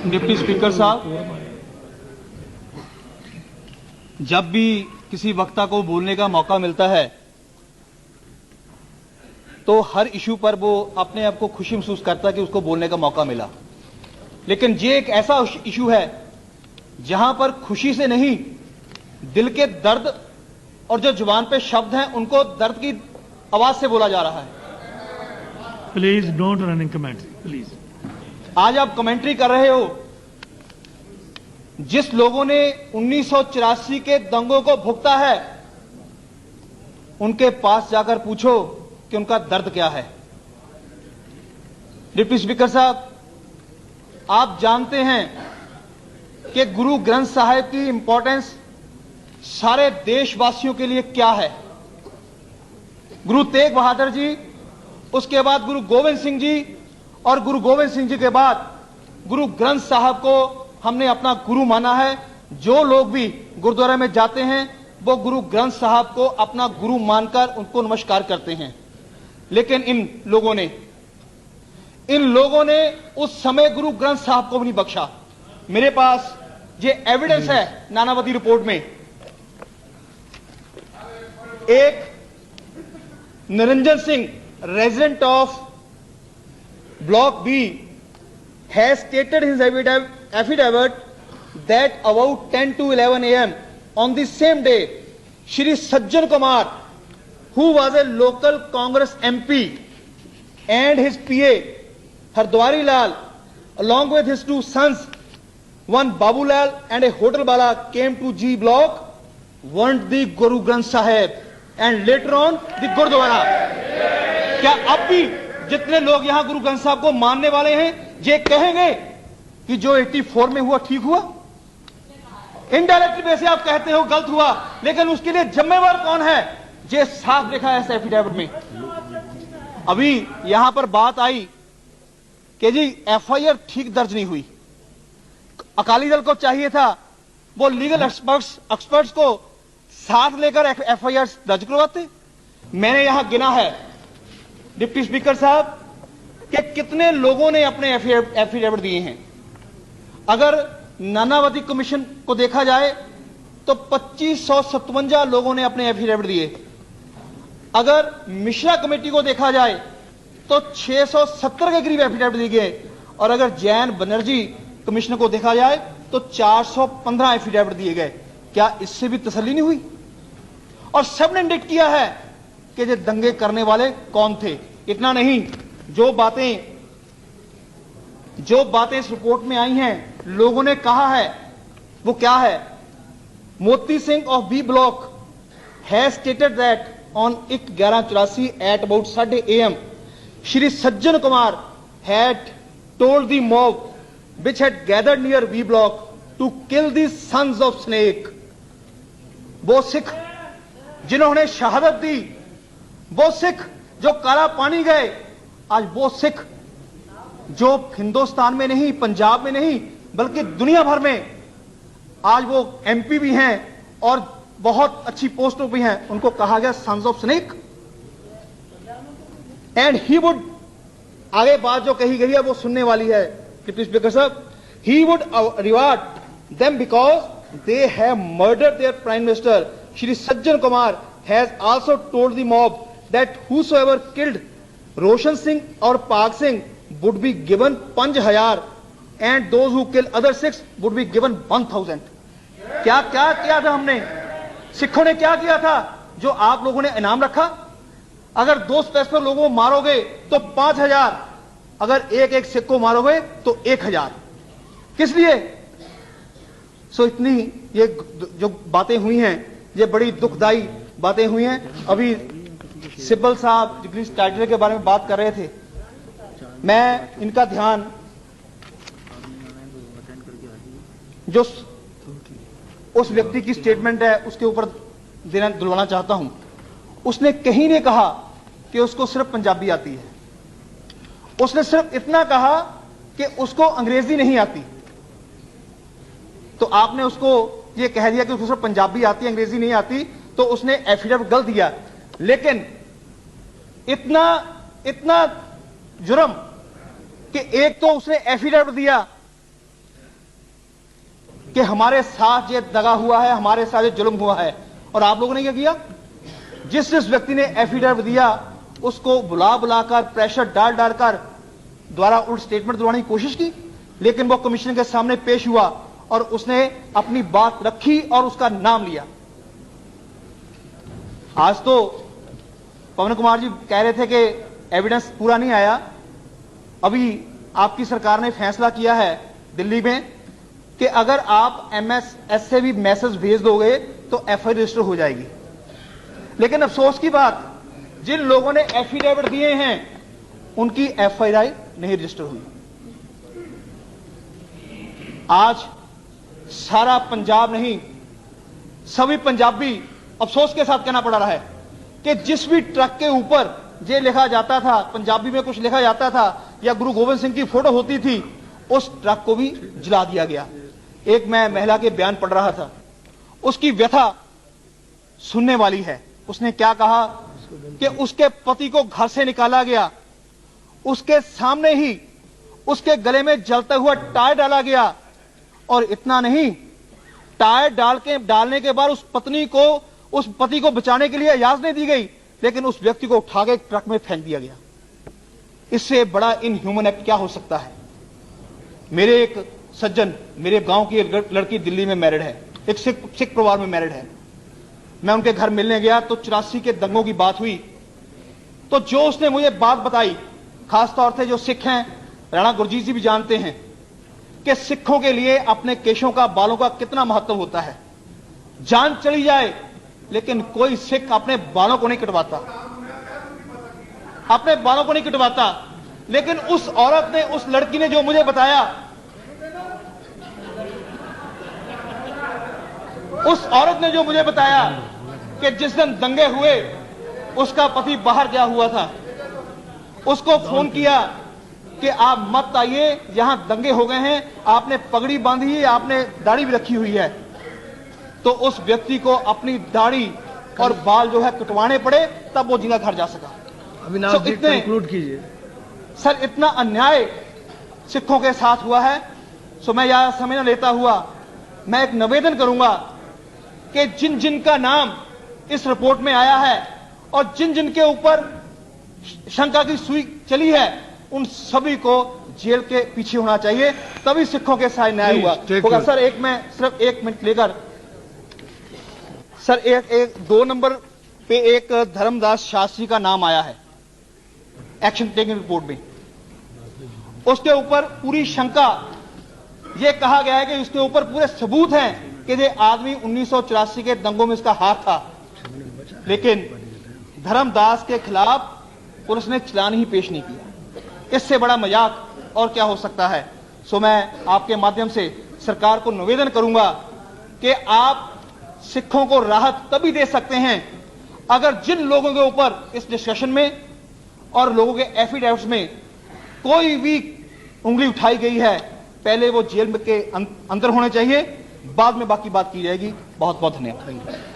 Deputy speaker साहब, जब भी किसी वक्ता को बोलने का मौका मिलता है तो हर इशू पर वो अपने आप को खुशी महसूस करता है कि उसको बोलने का मौका मिला। लेकिन ये एक ऐसा इशू है जहां पर खुशी से नहीं, दिल के दर्द और जो जुबान पे शब्द हैं उनको दर्द की आवाज से बोला जा रहा है। Please don't running commentary please. आज आप कमेंट्री कर रहे हो, जिस लोगों ने 1984 के दंगों को भुगता है उनके पास जाकर पूछो कि उनका दर्द क्या है। डिप्टी स्पीकर साहब, आप जानते हैं कि गुरु ग्रंथ साहिब की इंपॉर्टेंस सारे देशवासियों के लिए क्या है। गुरु तेग बहादुर जी, उसके बाद गुरु गोविंद सिंह जी, और गुरु गोविंद सिंह जी के बाद गुरु ग्रंथ साहब को हमने अपना गुरु माना है। जो लोग भी गुरुद्वारा में जाते हैं वो गुरु ग्रंथ साहब को अपना गुरु मानकर उनको नमस्कार करते हैं। लेकिन इन लोगों ने उस समय गुरु ग्रंथ साहब को भी नहीं बख्शा। मेरे पास ये एविडेंस है नानावती रिपोर्ट में। एक Niranjan Singh, resident of Block B, has stated his affidavit that about 10 to 11 a.m. on the same day, Shri Sajjan Kumar, who was a local Congress MP, and his PA, Hardwari Lal, along with his two sons, one Babu Lal and a Hotel Bala, came to G Block, warned the Guru Granth Sahib, and later on the Gurdwara. क्या अब भी जितने लोग यहां गुरु ग्रंथ साहब को मानने वाले हैं ये कहेंगे कि जो 84 में हुआ ठीक हुआ? इनडायरेक्टली वैसे आप कहते हो गलत हुआ, लेकिन उसके लिए जिम्मेवार कौन है ये साफ लिखा है इस एफिडेविट में। अभी यहां पर बात आई कि जी एफआईआर ठीक दर्ज नहीं हुई। अकाली दल को चाहिए था वो लीगल एक्सपर्ट्स को साथ लेकर एफआईआर दर्ज करवाते। मैंने यहां गिना है डिप्टी स्पीकर साहब कि कितने लोगों ने अपने एफिडेविट दिए हैं। अगर नानावती कमीशन को देखा जाए तो 2557 लोगों ने अपने एफिडेविट दिए। अगर मिश्रा कमेटी को देखा जाए तो 670 के करीब एफिडेविट दिए गए, और अगर जैन बनर्जी कमीशन को देखा जाए तो 415 एफिडेविट दिए गए। क्या इससे भी तसल्ली नहीं हुई? और सबने इंडिकेट किया है कि ये दंगे करने वाले कौन थे। इतना नहीं, जो बातें इस रिपोर्ट में आई हैं, लोगों ने कहा है वो क्या है। Moti Singh of B block has stated that on 11/84 at about 8:30 AM Shri Sajjan Kumar had told the mob which had gathered near V block to kill the sons of snake। वो सिख जिन्होंने शहादत दी, वो सिख जो काला पानी गए, आज वो सिख जो हिंदुस्तान में नहीं, पंजाब में नहीं, बल्कि दुनिया भर में आज वो एमपी भी हैं और बहुत अच्छी पोस्टों भी हैं, उनको कहा गया sons of snake. And he would, आगे बात जो कही गई है वो सुनने वाली है डिप्टी स्पीकर साहब, he would reward them because they have murdered their prime minister। Shri Sajjan Kumar has also told the mob that whosoever killed Roshan Singh or Pak Singh would be given 5,000 and those who kill other Sikhs would be given 1,000। क्या क्या किया था हमने, सिखों ने क्या किया था जो आप लोगों ने इनाम रखा? अगर 2 स्पेसिफिक लोगों को मारोगे तो 5,000, अगर एक सिख को मारोगे तो 1,000। किस लिए? सो इतनी ये जो बातें हुई हैं ये बड़ी दुखदाई बातें हुई हैं। अभी सिब्बल साहब डिग्री स्टार्टर के बारे में बात कर रहे थे, मैं इनका ध्यान जो उस व्यक्ति की स्टेटमेंट है उसके ऊपर दिलवाना चाहता हूं। उसने कहीं नहीं कहा कि उसको सिर्फ पंजाबी आती है, उसने सिर्फ इतना कहा कि उसको अंग्रेजी नहीं आती। तो आपने उसको ये कह दिया कि उसको सिर्फ पंजाबी आती है, अंग्रेजी नहीं आती, तो उसने एफिडेविट गलत दिया। लेकिन इतना जुर्म कि एक तो उसने एफिडेविट दिया कि हमारे साथ ये दगा हुआ है, हमारे साथ ये जुल्म हुआ है। और आप लोगों ने क्या किया? जिस जिस व्यक्ति ने एफिडेविट दिया उसको बुला बुलाकर प्रेशर डाल डालकर द्वारा उल्ट स्टेटमेंट दिलवाने की कोशिश की, लेकिन वो कमीशन के सामने पेश हुआ और उसने अपनी बात रखी और उसका नाम लिया। आज तो पवन कुमार जी कह रहे थे कि एविडेंस पूरा नहीं आया। अभी आपकी सरकार ने फैसला किया है दिल्ली में कि अगर आप एमएसएस से भी मैसेज भेज दोगे तो एफआईआर रजिस्टर हो जाएगी। लेकिन अफसोस की बात, जिन लोगों ने एफिडेविट दिए हैं उनकी एफआईआर नहीं रजिस्टर हुई। आज सारा पंजाब नहीं, सभी पंजाबी अफसोस के साथ कहना पड़ रहा है कि जिस भी ट्रक के ऊपर ये लिखा जाता था, पंजाबी में कुछ लिखा जाता था या गुरु गोविंद सिंह की फोटो होती थी, उस ट्रक को भी जला दिया गया। एक मैं महिला के बयान पढ़ रहा था, उसकी व्यथा सुनने वाली है। उसने क्या कहा कि उसके पति को घर से निकाला गया, उसके सामने ही उसके गले में जलता हुआ टायर डाला गया, और इतना नहीं, टायर डालने के बाद उस पति को बचाने के लिए इजाजत नहीं दी गई, लेकिन उस व्यक्ति को उठा के ट्रक में फेंक दिया गया। इससे बड़ा इनह्यूमन एक्ट क्या हो सकता है? मेरे एक सज्जन, मेरे गांव की एक लड़की दिल्ली में मैरिड है, एक सिख परिवार में मैरिड है। मैं उनके घर मिलने गया तो 84 के दंगों की बात हुई। तो जो उसने मुझे बात बताई, खासतौर से जो सिख हैं, राणा गुरजीत जी भी जानते हैं कि सिखों के लिए अपने केशों का, बालों का कितना महत्व होता है। जान चली जाए लेकिन कोई सिख अपने बालों को नहीं कटवाता, अपने बालों को नहीं कटवाता। लेकिन उस औरत ने, उस लड़की ने जो मुझे बताया, उस औरत ने जो मुझे बताया कि जिस दिन दंगे हुए उसका पति बाहर गया हुआ था, उसको फोन किया कि आप मत आइए, यहां दंगे हो गए हैं, आपने पगड़ी बांधी है, आपने दाढ़ी भी रखी हुई है। तो उस व्यक्ति को अपनी दाढ़ी और बाल जो है कटवाने पड़े, तब वो जिंदा घर जा सका। अविनाश जी कंक्लूड कीजिए। सर, इतना अन्याय सिखों के साथ हुआ है। सो मैं यह समय न लेता हुआ मैं एक निवेदन करूंगा कि जिन जिन का नाम इस रिपोर्ट में आया है और जिन जिन के ऊपर शंका की सुई चली है, उन सभी को जेल के पीछे होना चाहिए, तभी सिखों के साथ न्याय होगा। सर, मैं सिर्फ 1 मिनट लेकर, सर, एक 2 नंबर पे एक धर्मदास शास्त्री का नाम आया है एक्शन टेकिंग रिपोर्ट में। उसके ऊपर पूरी शंका, यह कहा गया है कि उसके ऊपर पूरे सबूत हैं कि ये आदमी 1984 के दंगों में इसका हाथ था, लेकिन धर्मदास के खिलाफ पुलिस ने चालान ही पेश नहीं किया। इससे बड़ा मजाक और क्या हो सकता है? सो मैं आपके माध्यम से सरकार को निवेदन करूंगा कि आप सिखों को राहत तभी दे सकते हैं अगर जिन लोगों के ऊपर इस डिस्कशन में और लोगों के एफिडेविट्स में कोई भी उंगली उठाई गई है, पहले वो जेल के अंदर होने चाहिए, बाद में बाकी बात की जाएगी। बहुत बहुत धन्यवाद।